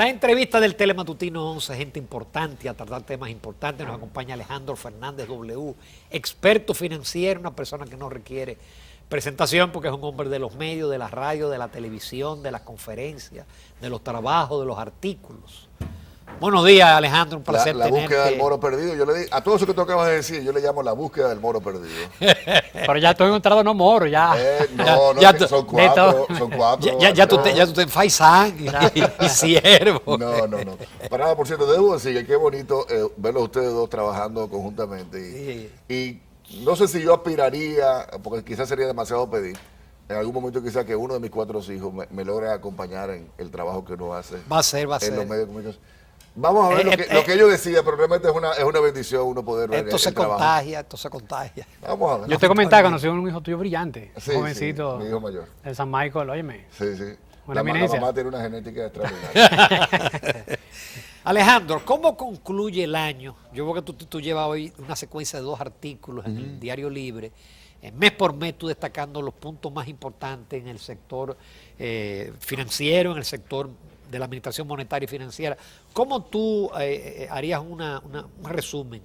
La entrevista del Telematutino 11, gente importante a tratar temas importantes. Nos acompaña Alejandro Fernández W, experto financiero, una persona que no requiere presentación porque es un hombre de los medios, de la radio, de la televisión, de las conferencias, de los trabajos, de los artículos. Buenos días, Alejandro, un placer La tenerte. búsqueda del moro perdido, yo le di, a todo eso que tú acabas de decir, yo le llamo la búsqueda del moro perdido. Pero ya estoy encontrado no moro, ya. Son cuatro. Ya tú te Faisán y Siervo. No. Para nada, por cierto, debo decir que qué bonito verlos ustedes dos trabajando conjuntamente. Y no sé si yo aspiraría, porque quizás sería demasiado pedir, en algún momento quizás que uno de mis 4 hijos me logre acompañar en el trabajo que uno hace. Va a ser. En los medios de comunicación. Vamos a ver lo que ellos decían, pero realmente es una bendición uno poder ver esto se contagia. Vamos a ver. Yo te comentaba que conocí a un hijo tuyo brillante, Sí, jovencito, mi hijo mayor. de San Michael, óyeme. Sí. Una La eminencia. mamá tiene una genética extraordinaria. Alejandro, ¿cómo concluye el año? Yo veo que tú llevas hoy una secuencia de 2 artículos en el Diario Libre, mes por mes tú destacando los puntos más importantes en el sector financiero, en el sector de la administración monetaria y financiera. ¿Cómo tú harías un resumen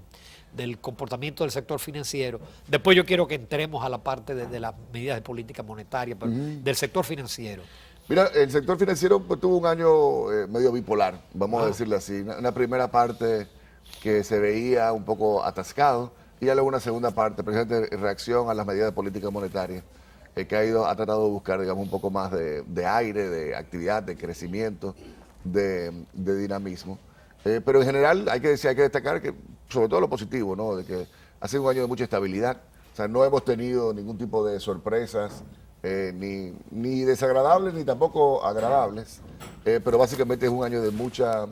del comportamiento del sector financiero? Después yo quiero que entremos a la parte de las medidas de política monetaria, pero del sector financiero. Mira, el sector financiero pues, tuvo un año medio bipolar, vamos a decirlo así. Una primera parte que se veía un poco atascado y ya luego una segunda parte, precisamente reacción a las medidas de política monetaria, que ha tratado de buscar, digamos, un poco más de aire, de actividad, de crecimiento, de dinamismo. Pero en general hay que destacar que, sobre todo lo positivo, ¿no? De que ha sido un año de mucha estabilidad. O sea, no hemos tenido ningún tipo de sorpresas, ni desagradables, ni tampoco agradables. Pero básicamente es un año de mucha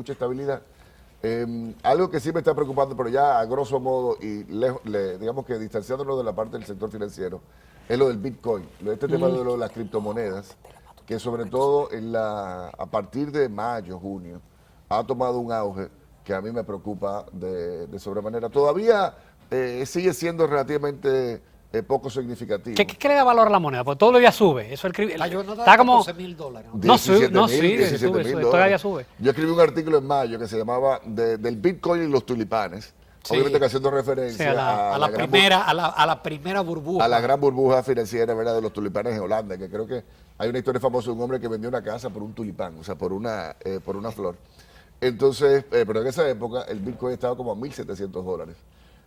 estabilidad. Algo que sí me está preocupando, pero ya a grosso modo y digamos que distanciándonos de la parte del sector financiero, es lo del Bitcoin, este tema de las criptomonedas, que sobre todo a partir de mayo, junio, ha tomado un auge que a mí me preocupa de sobremanera. Todavía sigue siendo relativamente poco significativo. ¿Qué le da valor a la moneda? Porque todos los días sube. Eso Está como $14,000. No sube, todavía sube. Yo escribí un artículo en mayo que se llamaba del Bitcoin y los tulipanes. Sí. Obviamente que haciendo referencia a la primera burbuja. A la gran burbuja financiera, ¿verdad? De los tulipanes en Holanda, que creo que hay una historia famosa de un hombre que vendió una casa por un tulipán, o sea, por una flor. Entonces, pero en esa época el Bitcoin estaba como a $1,700.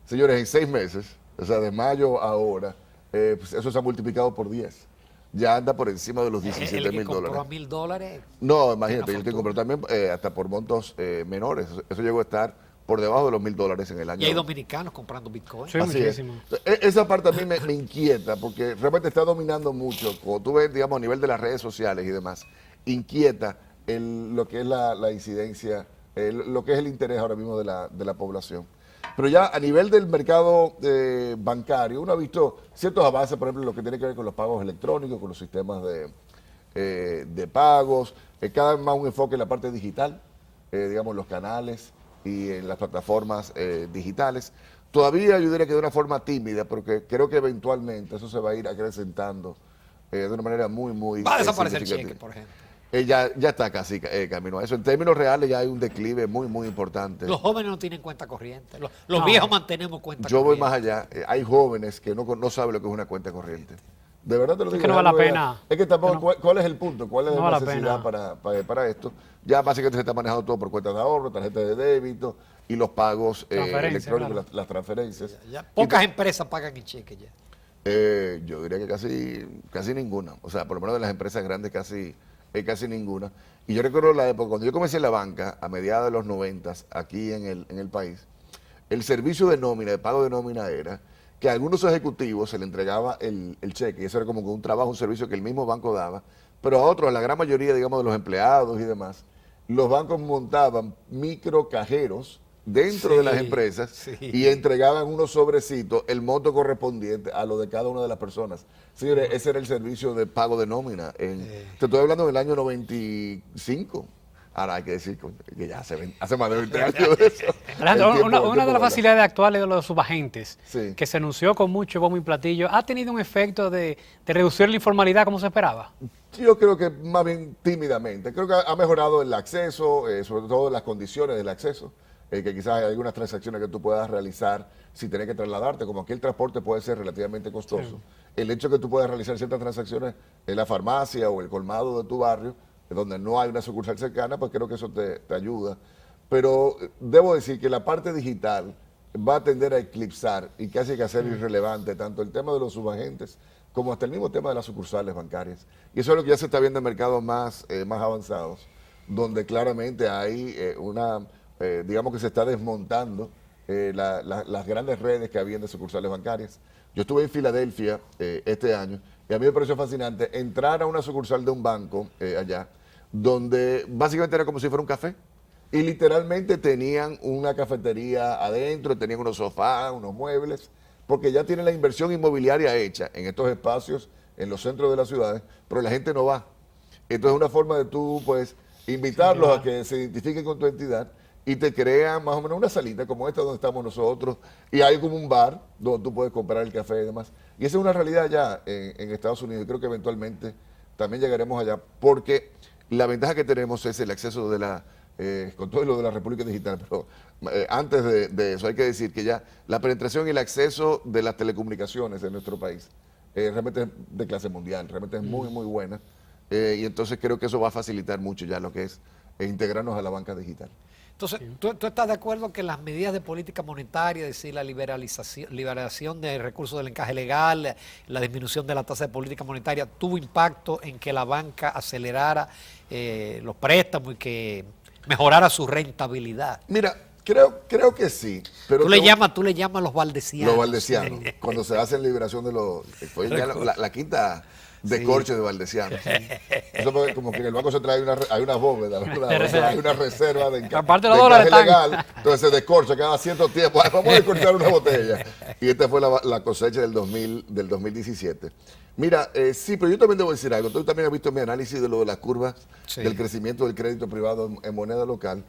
Señores, en 6 meses, o sea, de mayo a ahora, pues eso se ha multiplicado por 10. Ya anda por encima de los $17,000. ¿Compró a $1,000? No, imagínate, yo tengo, pero también hasta por montos menores. Eso llegó a estar por debajo de los $1,000 en el año. Y hay dominicanos comprando Bitcoin. Sí, muchísimo. Esa parte a mí me inquieta, porque realmente está dominando mucho. Como tú ves, digamos, a nivel de las redes sociales y demás, inquieta lo que es la incidencia, lo que es el interés ahora mismo de la población. Pero ya a nivel del mercado bancario, uno ha visto ciertos avances, por ejemplo, lo que tiene que ver con los pagos electrónicos, con los sistemas de pagos, cada vez más un enfoque en la parte digital, digamos, los canales y en las plataformas digitales. Todavía yo diría que de una forma tímida, porque creo que eventualmente eso se va a ir acrecentando de una manera muy Va a desaparecer el cheque, por ejemplo. Ya está casi camino a eso. En términos reales ya hay un declive muy importante. Los jóvenes no tienen cuenta corriente. Los viejos mantenemos cuenta corriente. Yo voy más allá. Hay jóvenes que no saben lo que es una cuenta corriente. De verdad te lo digo. Es que no vale la pena. Es que tampoco, ¿cuál es el punto? ¿Cuál es la necesidad pena. para esto? Ya básicamente se está manejando todo por cuentas de ahorro, tarjetas de débito y los pagos electrónicos, claro. las transferencias. Ya pocas empresas pagan en cheque ya. Yo diría que casi ninguna. O sea, por lo menos de las empresas grandes casi ninguna. Y yo recuerdo la época, cuando yo comencé en la banca, a mediados de los 90, aquí en el país, el servicio de nómina, de pago de nómina era que a algunos ejecutivos se le entregaba el cheque, y eso era como un trabajo, un servicio que el mismo banco daba, pero a otros, a la gran mayoría, digamos, de los empleados y demás, los bancos montaban microcajeros dentro de las empresas y entregaban unos sobrecitos, el monto correspondiente a lo de cada una de las personas. Señores, ese era el servicio de pago de nómina. Te estoy hablando del año 95. Ahora hay que decir que ya hace más de 20 años de eso. Alejandro, una de las facilidades actuales de los subagentes, Sí. que se anunció con mucho bombo y platillo, ¿ha tenido un efecto de reducir la informalidad como se esperaba? Yo creo que más bien tímidamente. Creo que ha mejorado el acceso, sobre todo las condiciones del acceso, que quizás hay algunas transacciones que tú puedas realizar sin tener que trasladarte, como aquí el transporte puede ser relativamente costoso. Sí. El hecho de que tú puedas realizar ciertas transacciones en la farmacia o el colmado de tu barrio, donde no hay una sucursal cercana, pues creo que eso te ayuda. Pero debo decir que la parte digital va a tender a eclipsar y casi que hacer irrelevante tanto el tema de los subagentes como hasta el mismo tema de las sucursales bancarias. Y eso es lo que ya se está viendo en mercados más avanzados, donde claramente hay digamos que se está desmontando las grandes redes que habían de sucursales bancarias. Yo estuve en Filadelfia este año y a mí me pareció fascinante entrar a una sucursal de un banco allá, donde básicamente era como si fuera un café. Y literalmente tenían una cafetería adentro, tenían unos sofás, unos muebles, porque ya tienen la inversión inmobiliaria hecha en estos espacios, en los centros de las ciudades, pero la gente no va. Entonces es una forma de tú, pues, invitarlos a que se identifiquen con tu entidad y te crean más o menos una salita como esta donde estamos nosotros, y hay como un bar donde tú puedes comprar el café y demás. Y esa es una realidad ya en Estados Unidos, y creo que eventualmente también llegaremos allá, porque la ventaja que tenemos es el acceso con todo lo de la República Digital, pero antes de eso hay que decir que ya la penetración y el acceso de las telecomunicaciones en nuestro país realmente es de clase mundial, realmente es muy, muy buena, y entonces creo que eso va a facilitar mucho ya lo que es integrarnos a la banca digital. Entonces, ¿tú estás de acuerdo que las medidas de política monetaria, es decir, la liberación de recursos del encaje legal, la disminución de la tasa de política monetaria, tuvo impacto en que la banca acelerara los préstamos y que mejorara su rentabilidad? Mira, creo que sí. Pero tú le llamas los valdesianos. Los valdesianos, cuando se hace la liberación de los... Fue ya la quinta descorche de valdesianos. Eso fue como que en el Banco Central hay una bóveda, hay una reserva de encaje legal, entonces se descorcha cada cierto tiempo. Vamos a descorchar una botella. Y esta fue la cosecha del 2017. Mira, sí, pero yo también debo decir algo. Tú también has visto mi análisis de lo de las curvas del crecimiento del crédito privado en moneda local.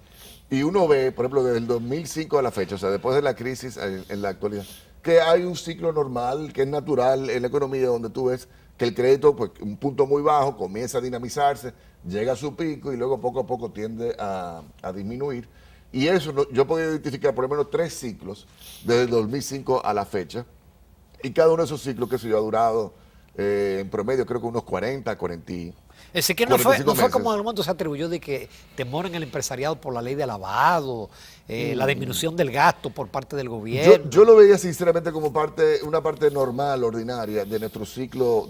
Y uno ve, por ejemplo, desde el 2005 a la fecha, o sea, después de la crisis en la actualidad, que hay un ciclo normal, que es natural en la economía, donde tú ves que el crédito, pues un punto muy bajo, comienza a dinamizarse, llega a su pico y luego poco a poco tiende a disminuir. Y eso yo he podido identificar por lo menos 3 ciclos desde el 2005 a la fecha. Y cada uno de esos ciclos, que se ha durado en promedio creo que unos 40. Es decir, que no fue como en el momento se atribuyó de que temor en el empresariado por la ley de lavado, la disminución del gasto por parte del gobierno. Yo lo veía sinceramente como una parte normal, ordinaria de nuestro ciclo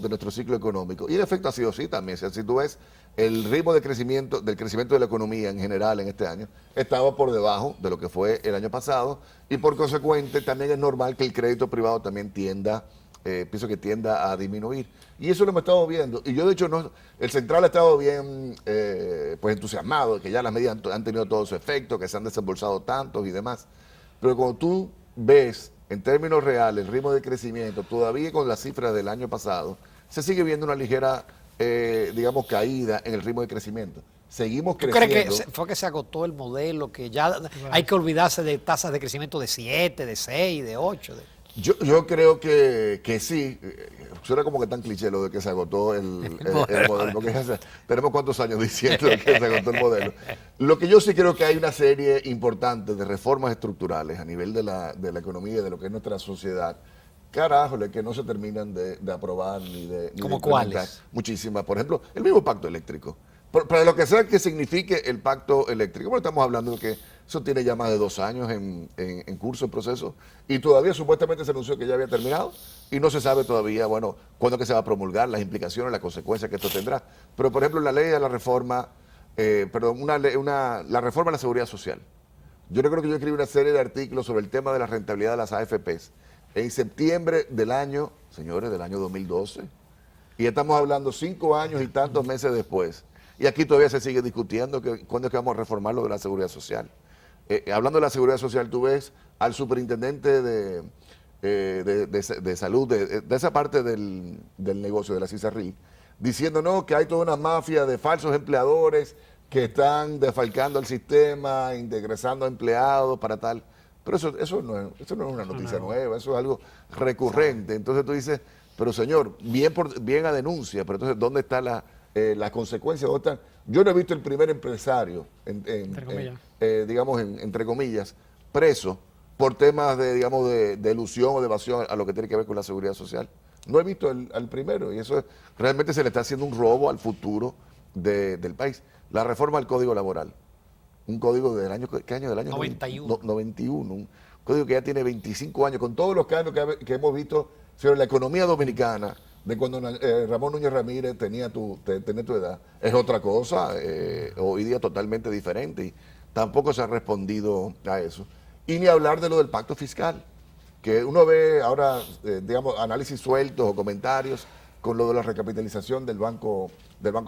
económico. Y en efecto ha sido así también. O sea, si tú ves el ritmo del crecimiento de la economía en general en este año, estaba por debajo de lo que fue el año pasado, y por consecuente también es normal que el crédito privado también tienda a disminuir. Y eso lo hemos estado viendo. Y yo, de hecho, el central ha estado bien pues entusiasmado, que ya las medidas han tenido todo su efecto, que se han desembolsado tantos y demás. Pero cuando tú ves, en términos reales, el ritmo de crecimiento, todavía con las cifras del año pasado, se sigue viendo una ligera, digamos, caída en el ritmo de crecimiento. Seguimos creciendo. ¿Tú crees que fue que se agotó el modelo, que ya hay que olvidarse de tasas de crecimiento de 7, de 6, de 8? Yo creo que sí. Suena como que tan cliché lo de que se agotó el modelo, porque tenemos cuántos años diciendo que se agotó el modelo. Lo que yo sí creo que hay una serie importante de reformas estructurales a nivel de la economía, de lo que es nuestra sociedad, carájole, que no se terminan de aprobar ni de ¿Cómo cuáles? Muchísimas. Por ejemplo, el mismo pacto eléctrico. Para lo que sea que signifique el pacto eléctrico. Bueno, estamos hablando de que eso tiene ya más de 2 años en curso, en proceso, y todavía supuestamente se anunció que ya había terminado, y no se sabe todavía, bueno, cuándo que se va a promulgar, las implicaciones, las consecuencias que esto tendrá. Pero, por ejemplo, la ley de la reforma, la reforma de la seguridad social. Yo creo que yo escribí una serie de artículos sobre el tema de la rentabilidad de las AFPs en septiembre del año 2012, y estamos hablando 5 años y tantos meses después. Y aquí todavía se sigue discutiendo cuándo es que vamos a reformar lo de la seguridad social. Hablando de la seguridad social, tú ves al superintendente de salud, de esa parte del negocio de la CISARRIL, diciendo no, que hay toda una mafia de falsos empleadores que están defalcando el sistema, ingresando a empleados para tal. Pero eso no es una noticia nueva, eso es algo recurrente. Entonces tú dices, pero señor, bien a denuncia, pero entonces ¿dónde está la consecuencia? ¿Dónde están? Yo no he visto el primer empresario, digamos, entre comillas, preso por temas de, digamos, de elusión o de evasión a lo que tiene que ver con la seguridad social. No he visto al primero y eso realmente se le está haciendo un robo al futuro del país. La reforma del Código Laboral, un código del año, ¿qué año? Del año 91. 91, un código que ya tiene 25 años, con todos los cambios que hemos visto sobre la economía dominicana, de cuando Ramón Núñez Ramírez tenía tu edad, es otra cosa, hoy día totalmente diferente y tampoco se ha respondido a eso. Y ni hablar de lo del pacto fiscal, que uno ve ahora, digamos, análisis sueltos o comentarios con lo de la recapitalización del Banco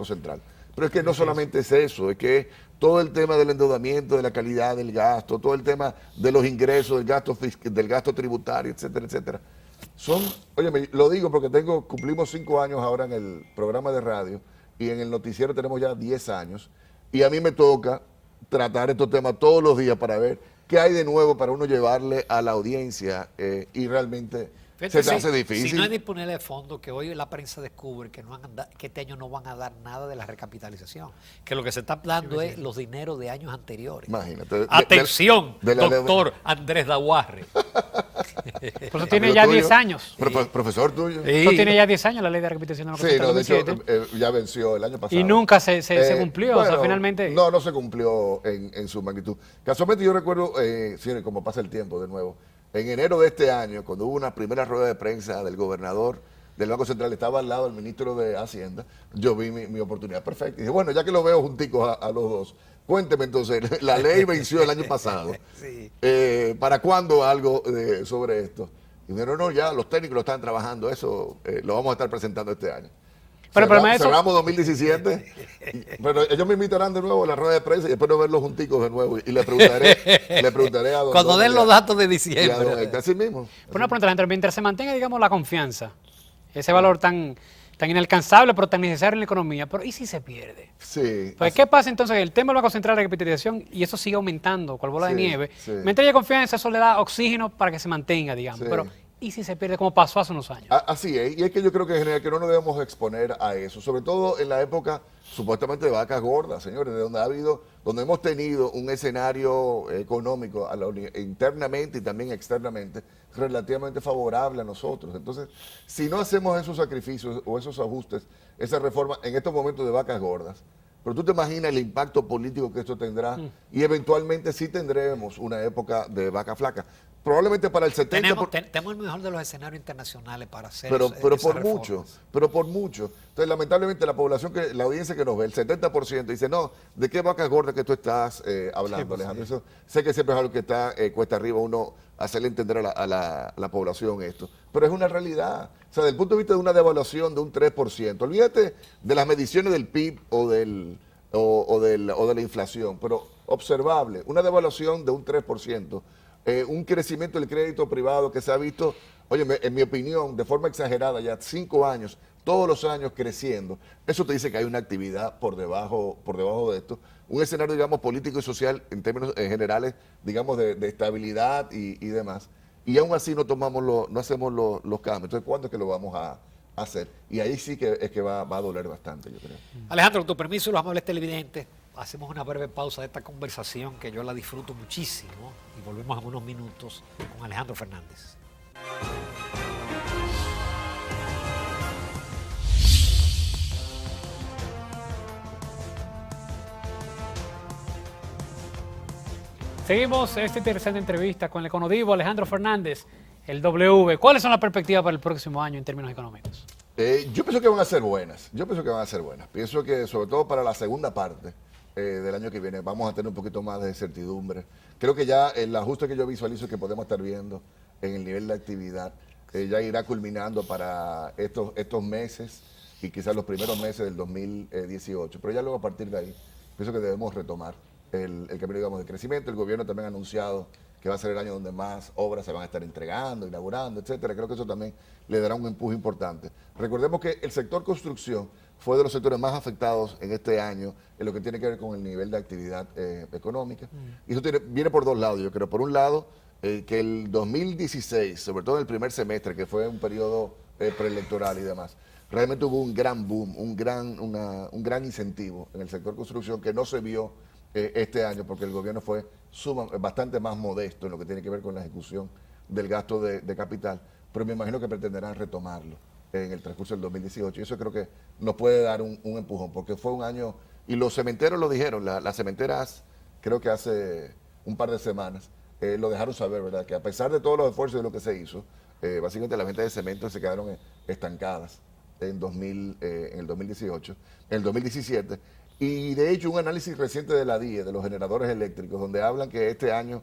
Central. Pero es que no solamente es eso, es que todo el tema del endeudamiento, de la calidad del gasto, todo el tema de los ingresos, del gasto tributario, etcétera, etcétera. Oye, lo digo porque cumplimos 5 años ahora en el programa de radio y en el noticiero tenemos ya 10 años y a mí me toca tratar estos temas todos los días para ver qué hay de nuevo para uno llevarle a la audiencia y realmente se te hace difícil. Si no hay disponible de fondos, que hoy la prensa descubre que que este año no van a dar nada de la recapitalización, que lo que se está dando es los dineros de años anteriores. Imagínate. Atención, doctor Andrés Daguarre. Por eso tiene ya 10 años. Profesor tuyo. Sí. Eso tiene ya 10 años la ley de recapitalización de Sí, no, de hecho, ya venció el año pasado. Y nunca se cumplió, bueno, o sea, finalmente. No se cumplió en su magnitud. Casualmente yo recuerdo, como pasa el tiempo de nuevo, en enero de este año, cuando hubo una primera rueda de prensa del gobernador del Banco Central, estaba al lado del ministro de Hacienda, yo vi mi oportunidad perfecta. Y dije, bueno, ya que lo veo junticos a los dos, cuénteme entonces, la ley venció el año pasado. Sí. ¿Para cuándo algo sobre esto? Y dijeron, no, ya los técnicos lo están trabajando, eso lo vamos a estar presentando este año. Pero cerramos 2017, pero ellos me invitarán de nuevo a la rueda de prensa y espero verlos junticos de nuevo y le preguntaré a don cuando den los datos de diciembre. Así mismo. Por una pregunta, Alejandro, mientras se mantenga, digamos, la confianza, ese valor tan inalcanzable, pero tan necesario en la economía, pero ¿y si se pierde? Sí. Pues, ¿qué pasa entonces? El tema del Banco Central de recapitalización y eso sigue aumentando, cual bola de nieve. Sí. Mientras haya confianza, eso le da oxígeno para que se mantenga, digamos. Sí. Pero ¿y si se pierde como pasó hace unos años? Así es, y es que yo creo que en general que no nos debemos exponer a eso, sobre todo en la época supuestamente de vacas gordas, señores, donde hemos tenido un escenario económico internamente y también externamente relativamente favorable a nosotros. Entonces, si no hacemos esos sacrificios o esos ajustes, esa reforma en estos momentos de vacas gordas, pero tú te imaginas el impacto político que esto tendrá y eventualmente sí tendremos una época de vaca flaca. Probablemente para el 70%. Tenemos el mejor de los escenarios internacionales para hacer pero por reformas. mucho. Entonces, lamentablemente, la audiencia que nos ve, el 70% dice, no, ¿de qué vacas gordas que tú estás hablando, Alejandro? Eso, sé que siempre es algo que está cuesta arriba uno hacerle entender a la población esto. Pero es una realidad. O sea, desde el punto de vista de una devaluación de un 3%, olvídate de las mediciones del PIB o de la inflación, pero observable, una devaluación de un 3%. Un crecimiento del crédito privado que se ha visto, oye, en mi opinión, de forma exagerada, ya 5 años, todos los años creciendo. Eso te dice que hay una actividad por debajo de esto. Un escenario, digamos, político y social en términos generales, digamos, de estabilidad y demás. Y aún así no hacemos los cambios. Entonces, ¿cuándo es que lo vamos a hacer? Y ahí sí que es que va a doler bastante, yo creo. Alejandro, con tu permiso, los amables televidentes, hacemos una breve pausa de esta conversación que yo la disfruto muchísimo y volvemos en unos minutos con Alejandro Fernández. Seguimos esta interesante entrevista con el econodivo Alejandro Fernández, el W. ¿Cuáles son las perspectivas para el próximo año en términos económicos? Yo pienso que van a ser buenas. Pienso que sobre todo para la segunda parte del año que viene vamos a tener un poquito más de certidumbre. Creo que ya el ajuste que yo visualizo que podemos estar viendo en el nivel de actividad ya irá culminando para estos meses y quizás los primeros meses del 2018. Pero ya luego a partir de ahí pienso que debemos retomar el camino, digamos, de crecimiento. El gobierno también ha anunciado que va a ser el año donde más obras se van a estar entregando, inaugurando, etcétera. Creo que eso también le dará un empuje importante. Recordemos que el sector construcción fue de los sectores más afectados en este año en lo que tiene que ver con el nivel de actividad económica. Y eso viene por dos lados, yo creo. Por un lado, que el 2016, sobre todo en el primer semestre, que fue un periodo preelectoral y demás, realmente hubo un gran boom, un gran incentivo en el sector construcción que no se vio este año porque el gobierno fue bastante más modesto en lo que tiene que ver con la ejecución del gasto de capital, pero me imagino que pretenderán retomarlo en el transcurso del 2018 y eso creo que nos puede dar un empujón porque fue un año, y los cementeros lo dijeron, las cementeras creo que hace un par de semanas lo dejaron saber, ¿verdad? Que a pesar de todos los esfuerzos y lo que se hizo, básicamente las ventas de cemento se quedaron estancadas en el 2018, en el 2017. Y de hecho un análisis reciente de la DIE, de los generadores eléctricos, donde hablan que este año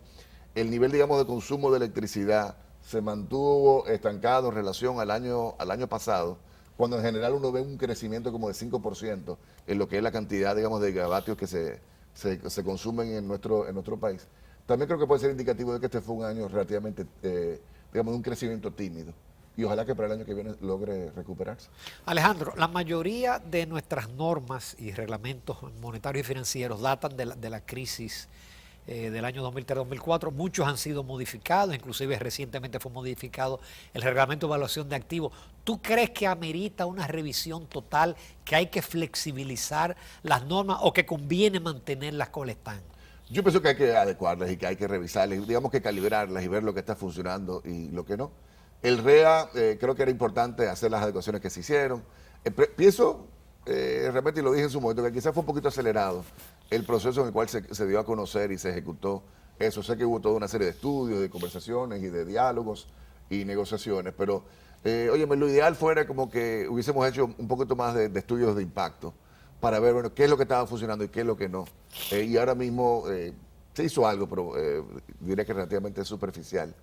el nivel, digamos, de consumo de electricidad se mantuvo estancado en relación al año pasado, cuando en general uno ve un crecimiento como de 5% en lo que es la cantidad, digamos, de gigavatios que se consumen en nuestro país. También creo que puede ser indicativo de que este fue un año relativamente, digamos, de un crecimiento tímido. Y ojalá que para el año que viene logre recuperarse. Alejandro, la mayoría de nuestras normas y reglamentos monetarios y financieros datan de la crisis del año 2003-2004. Muchos han sido modificados, inclusive recientemente fue modificado el reglamento de evaluación de activos. ¿Tú crees que amerita una revisión total, que hay que flexibilizar las normas o que conviene mantenerlas como están? Yo pienso que hay que adecuarlas y que hay que revisarlas, digamos que calibrarlas y ver lo que está funcionando y lo que no. El REA creo que era importante hacer las adecuaciones que se hicieron. Pienso, realmente, y lo dije en su momento, que quizás fue un poquito acelerado el proceso en el cual se dio a conocer y se ejecutó eso. Sé que hubo toda una serie de estudios, de conversaciones y de diálogos y negociaciones, pero, óyeme, lo ideal fuera como que hubiésemos hecho un poquito más de estudios de impacto para ver, bueno, qué es lo que estaba funcionando y qué es lo que no. Y ahora mismo se hizo algo, pero diría que relativamente superficial.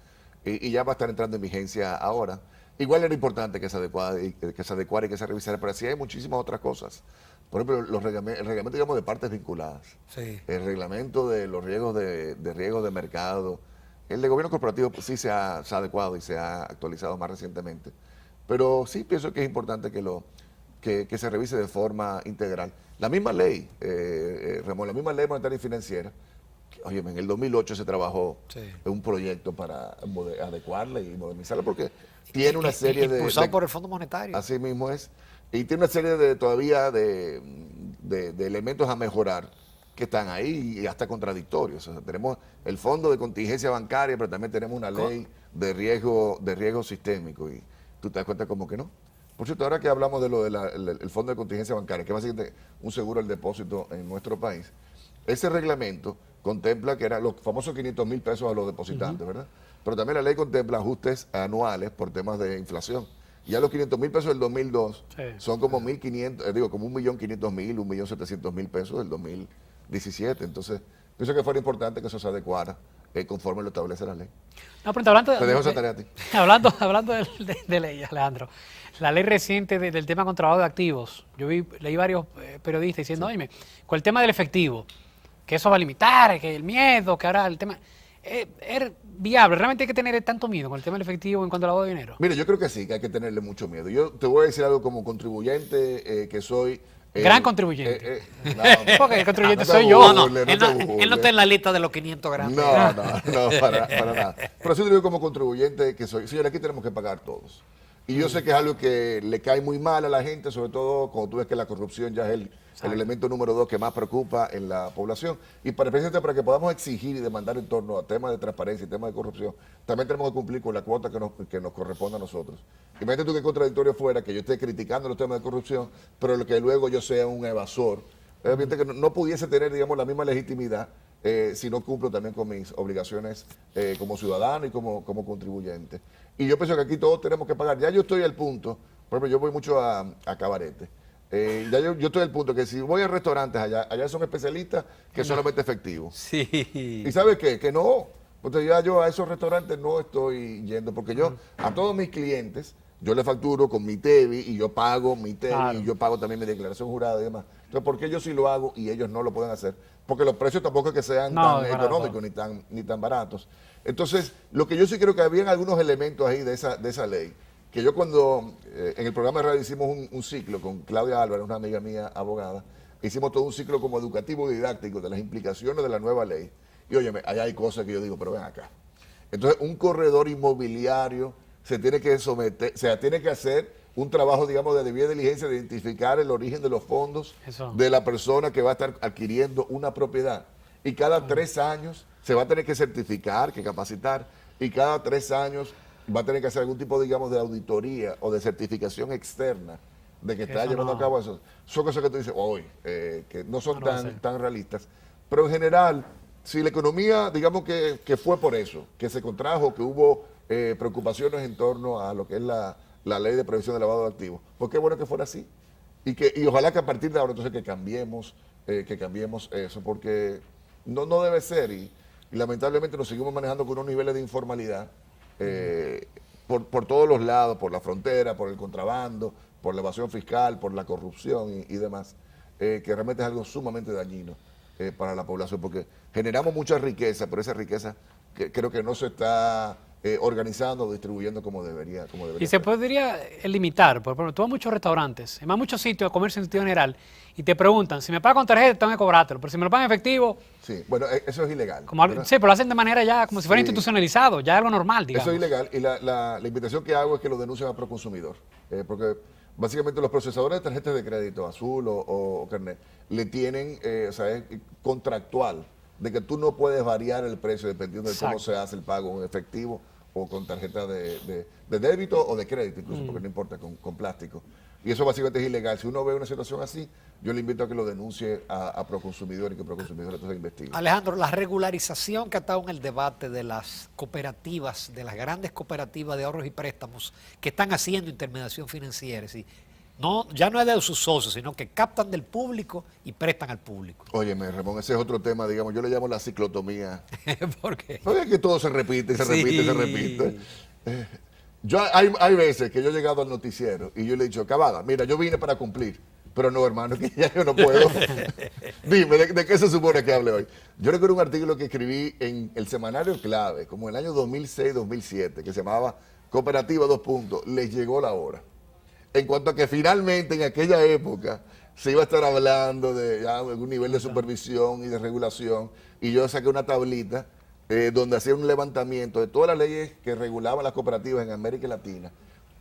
Y ya va a estar entrando en vigencia ahora. Igual era importante que se adecuara y que se revisara, pero así hay muchísimas otras cosas. Por ejemplo, el reglamento, digamos, de partes vinculadas. Sí. El reglamento de los riesgos de mercado. El de gobierno corporativo pues, sí se ha adecuado y se ha actualizado más recientemente. Pero sí pienso que es importante que se revise de forma integral. La misma ley, Ramón, la misma ley monetaria y financiera. Oye, en el 2008 se trabajó un proyecto para adecuarla y modernizarla porque tiene una serie de... Impulsado por el Fondo Monetario. Así mismo es. Y tiene una serie todavía de elementos a mejorar que están ahí y hasta contradictorios. O sea, tenemos el Fondo de Contingencia Bancaria, pero también tenemos una ley de riesgo sistémico y tú te das cuenta como que no. Por cierto, ahora que hablamos de lo del Fondo de Contingencia Bancaria, que es básicamente un seguro al depósito en nuestro país, ese reglamento contempla que eran los famosos 500,000 pesos a los depositantes, ¿verdad? Pero también la ley contempla ajustes anuales por temas de inflación. Ya los 500,000 pesos del 2002 son como 1.500, como 1.500.000, 1.700.000 pesos del 2017. Entonces, pienso que fuera importante que eso se adecuara conforme lo establece la ley. No, pero hablando te dejo esa tarea a ti. Hablando de leyes, Alejandro, la ley reciente del tema contra lavado de activos, leí varios periodistas diciendo, oye, con el tema del efectivo, que eso va a limitar, que el miedo, que ahora el tema... ¿Es viable? ¿Realmente hay que tener tanto miedo con el tema del efectivo en cuanto al lavado de dinero? Mire, yo creo que sí, que hay que tenerle mucho miedo. Yo te voy a decir algo como contribuyente que soy... Gran contribuyente. Porque el contribuyente soy yo. No, él no está en la lista de los 500 grandes. No, para nada. Pero sí te digo como contribuyente que soy. Señor, aquí tenemos que pagar todos. Y yo sé que es algo que le cae muy mal a la gente, sobre todo cuando tú ves que la corrupción ya es el elemento número 2 que más preocupa en la población. Y precisamente para que podamos exigir y demandar en torno a temas de transparencia y temas de corrupción, también tenemos que cumplir con la cuota que nos corresponde a nosotros. Imagínate tú qué contradictorio fuera que yo esté criticando los temas de corrupción, pero que luego yo sea un evasor. Obviamente que no pudiese tener, digamos, la misma legitimidad si no cumplo también con mis obligaciones como ciudadano y como contribuyente. Y yo pienso que aquí todos tenemos que pagar. Ya yo estoy al punto, por ejemplo, yo voy mucho a cabarete. Ya yo estoy al punto que si voy a restaurantes allá son especialistas que solamente efectivo. Sí. ¿Y sabes qué? Que no. Entonces ya yo a esos restaurantes no estoy yendo porque yo a todos mis clientes yo le facturo con mi TEBI y yo pago mi TEBI y yo pago también mi declaración jurada y demás. Entonces, ¿por qué yo sí lo hago y ellos no lo pueden hacer? Porque los precios tampoco es que sean tan económicos ni tan baratos. Entonces, lo que yo sí creo que habían algunos elementos ahí de esa ley que yo cuando en el programa de radio hicimos un ciclo con Claudia Álvarez, una amiga mía abogada, hicimos todo un ciclo como educativo y didáctico de las implicaciones de la nueva ley. Y óyeme, allá hay cosas que yo digo, pero ven acá. Entonces, un corredor inmobiliario se tiene que someter, o sea, tiene que hacer un trabajo, digamos, de debida diligencia de identificar el origen de los fondos de la persona que va a estar adquiriendo una propiedad. Y cada 3 años se va a tener que certificar, que capacitar, y cada 3 años va a tener que hacer algún tipo, digamos, de auditoría o de certificación externa de que está llevando a cabo eso. Son cosas que tú dices, hoy, que no son tan realistas. Pero en general, si la economía, digamos que fue por eso, que se contrajo, que hubo preocupaciones en torno a lo que es la ley de prevención de lavado de activos, pues qué bueno que fuera así. Y ojalá que a partir de ahora entonces que cambiemos eso, porque no debe ser. Y lamentablemente nos seguimos manejando con unos niveles de informalidad por todos los lados, por la frontera, por el contrabando, por la evasión fiscal, por la corrupción y demás, que realmente es algo sumamente dañino para la población, porque generamos mucha riqueza, pero esa riqueza creo que no se está organizando o distribuyendo como debería. Y se podría limitar, por ejemplo, tú vas a muchos restaurantes, además muchos sitios de comercio en sentido general, y te preguntan, si me pagan con tarjeta, tengo que cobrártelo, pero si me lo pagan en efectivo... Sí, bueno, eso es ilegal. Sí, pero lo hacen de manera ya como si fuera institucionalizado, ya es algo normal, digamos. Eso es ilegal, y la invitación que hago es que lo denuncien a Proconsumidor, porque básicamente los procesadores de tarjetas de crédito, Azul o Carnet, le tienen, o sea, es contractual, de que tú no puedes variar el precio dependiendo de cómo se hace el pago en efectivo o con tarjeta de débito o de crédito, incluso, porque no importa, con plástico. Y eso básicamente es ilegal. Si uno ve una situación así, yo le invito a que lo denuncie a Proconsumidor y que Proconsumidor entonces investigue. Alejandro, la regularización que ha estado en el debate de las cooperativas, de las grandes cooperativas de ahorros y préstamos que están haciendo intermediación financiera, ¿sí? No, ya no es de sus socios, sino que captan del público y prestan al público. Óyeme, Ramón, ese es otro tema, digamos, yo le llamo la ciclotomía. ¿Por qué? Porque es que todo se repite, se repite, Sí. se repite. Hay veces que yo he llegado al noticiero y yo le he dicho, Cavada, mira, yo vine para cumplir, pero no, hermano, que ya yo no puedo. Dime, ¿de qué se supone que hable hoy? Yo recuerdo un artículo que escribí en el semanario Clave, como en el año 2006-2007, que se llamaba Cooperativa 2. Les llegó la hora. En cuanto a que finalmente en aquella época se iba a estar hablando de ya algún nivel de supervisión y de regulación, y yo saqué una tablita donde hacía un levantamiento de todas las leyes que regulaban las cooperativas en América Latina.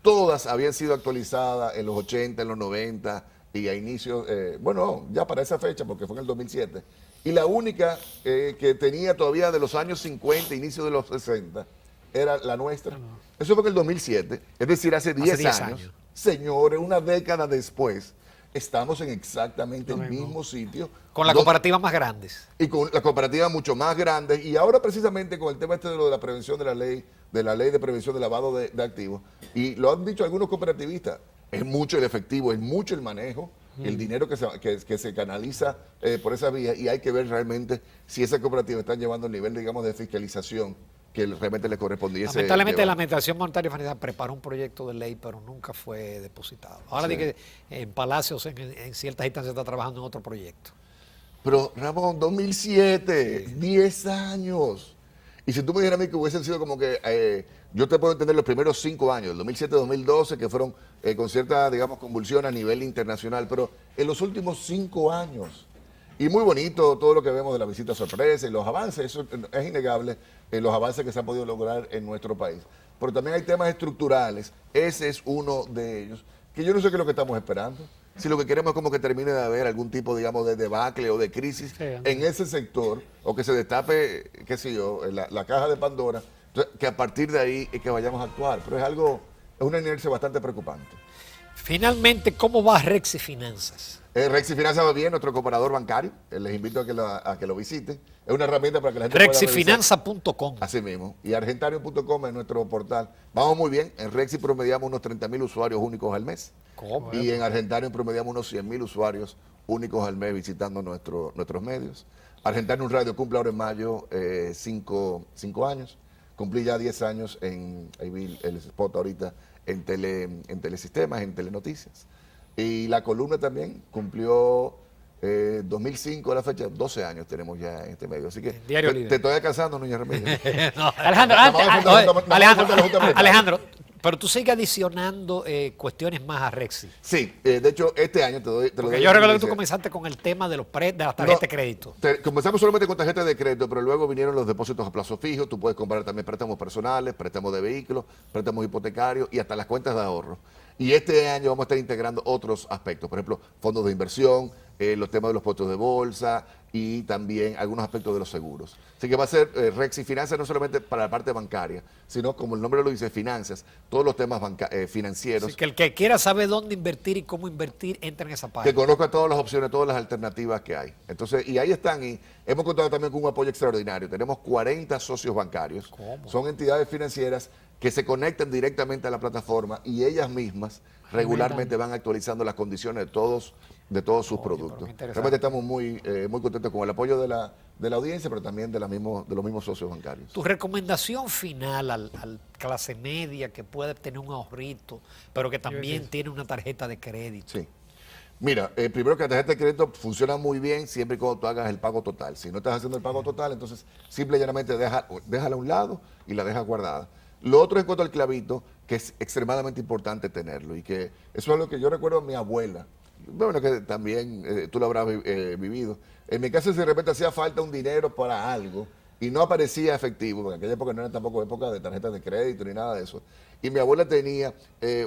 Todas habían sido actualizadas en los 80, en los 90 y a inicios, bueno, ya para esa fecha, porque fue en el 2007. Y la única que tenía todavía de los años 50, inicio de los 60, era la nuestra. Eso fue en el 2007, es decir, hace 10 años. Señores, una década después, estamos en exactamente el mismo sitio. Con las cooperativas más grandes. Y con las cooperativas mucho más grandes. Y ahora precisamente con el tema de lo de la prevención de la ley de prevención de lavado de activos. Y lo han dicho algunos cooperativistas, es mucho el efectivo, es mucho el manejo, el dinero que se canaliza por esa vía. Y hay que ver realmente si esas cooperativas están llevando el nivel, digamos, de fiscalización que realmente le correspondía. Lamentablemente la Administración Monetaria Financiera preparó un proyecto de ley, pero nunca fue depositado. Ahora sí que en Palacios, en ciertas instancias, está trabajando en otro proyecto. Pero, Ramón, 2007, 10 años. Y si tú me dijeras a mí que hubiesen sido como que, yo te puedo entender los primeros 5 años, el 2007-2012, que fueron con cierta, digamos, convulsión a nivel internacional, pero en los últimos 5 años, y muy bonito todo lo que vemos de la visita sorpresa y los avances, eso es innegable, los avances que se han podido lograr en nuestro país. Pero también hay temas estructurales, ese es uno de ellos, que yo no sé qué es lo que estamos esperando. Si lo que queremos es como que termine de haber algún tipo, digamos, de debacle o de crisis en ese sector, o que se destape, qué sé yo, la caja de Pandora, entonces, que a partir de ahí es que vayamos a actuar. Pero es una inercia bastante preocupante. Finalmente, ¿cómo va Rexy Finanzas? Rexy Finanzas va bien, nuestro cooperador bancario. Les invito a que lo visiten. Es una herramienta para que la gente pueda revisar. Rexifinanza.com. Así mismo. Y argentario.com es nuestro portal. Vamos muy bien. En Rexy promediamos unos 30.000 usuarios únicos al mes. ¿Cómo? Y en Argentario promediamos unos 100.000 usuarios únicos al mes visitando nuestros medios. Argentario Radio cumple ahora en mayo 5 años. Cumplí ya 10 años ahí vi el spot ahorita en Telesistemas, en Telenoticias. Y la columna también cumplió 2005 a la fecha, 12 años tenemos ya en este medio. Así que Diario Libre. te estoy alcanzando, Núñez Ramírez. Alejandro, Pero tú sigues adicionando cuestiones más a Rexy. Sí, de hecho, este año te lo Porque doy. yo recuerdo que tú comenzaste con el tema de de las tarjetas de crédito. Comenzamos solamente con tarjetas de crédito, pero luego vinieron los depósitos a plazo fijo. Tú puedes comprar también préstamos personales, préstamos de vehículos, préstamos hipotecarios y hasta las cuentas de ahorro. Y este año vamos a estar integrando otros aspectos, por ejemplo, fondos de inversión, los temas de los puestos de bolsa y también algunos aspectos de los seguros. Así que va a ser Rexy Finanzas no solamente para la parte bancaria, sino como el nombre lo dice, finanzas, todos los temas financieros. Así que el que quiera saber dónde invertir y cómo invertir, entra en esa Que página. conozca todas las opciones, todas las alternativas que hay. Entonces, y ahí están, y hemos contado también con un apoyo extraordinario. Tenemos 40 socios bancarios. ¿Cómo? Son entidades financieras que se conectan directamente a la plataforma y ellas mismas regularmente van actualizando las condiciones de todos sus productos. Realmente estamos muy contentos con el apoyo de la audiencia, pero también de los mismos socios bancarios. Tu recomendación final al clase media que puede tener un ahorrito, pero que también tiene una tarjeta de crédito. Sí. Mira, primero que la tarjeta de crédito funciona muy bien siempre y cuando tú hagas el pago total. Si no estás haciendo el pago total, entonces simple y llanamente déjala a un lado y la dejas guardada. Lo otro es en cuanto al clavito, que es extremadamente importante tenerlo y que eso es lo que yo recuerdo a mi abuela. Bueno, que también tú lo habrás vivido. En mi casa, si de repente hacía falta un dinero para algo y no aparecía efectivo, porque en aquella época no era tampoco época de tarjetas de crédito ni nada de eso. Y mi abuela tenía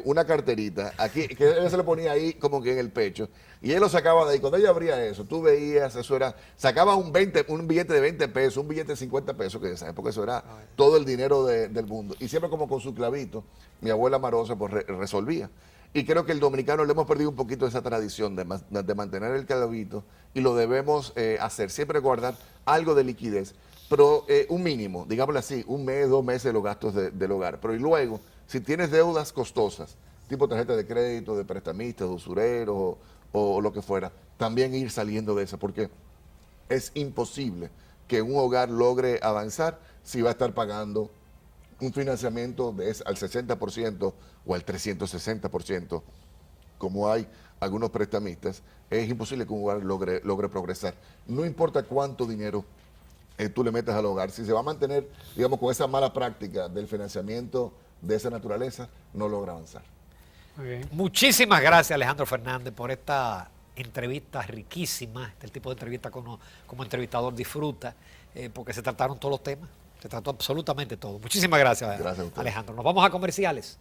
una carterita aquí, que ella se lo ponía ahí como que en el pecho, y él lo sacaba de ahí. Cuando ella abría eso, tú veías, eso era, sacaba un billete de 20 pesos, un billete de 50 pesos, que en esa época eso era todo el dinero del mundo. Y siempre como con su clavito, mi abuela Marosa pues resolvía. Y creo que el dominicano le hemos perdido un poquito esa tradición de mantener el clavito y lo debemos hacer, siempre guardar algo de liquidez, pero un mínimo, digámoslo así, un mes, 2 meses de los gastos del hogar. Pero y luego, si tienes deudas costosas, tipo tarjeta de crédito, de prestamistas, de usureros o lo que fuera, también ir saliendo de eso, porque es imposible que un hogar logre avanzar si va a estar pagando un financiamiento al 60% o al 360%, como hay algunos prestamistas. Es imposible que un hogar logre progresar. No importa cuánto dinero tú le metas al hogar, si se va a mantener, digamos, con esa mala práctica del financiamiento de esa naturaleza, no logra avanzar. Muy bien. Muchísimas gracias, Alejandro Fernández, por esta entrevista riquísima, el tipo de entrevista que uno como entrevistador disfruta, porque se trataron todos los temas, se trató absolutamente todo. Muchísimas gracias, Gracias a usted. Alejandro. Nos vamos a comerciales.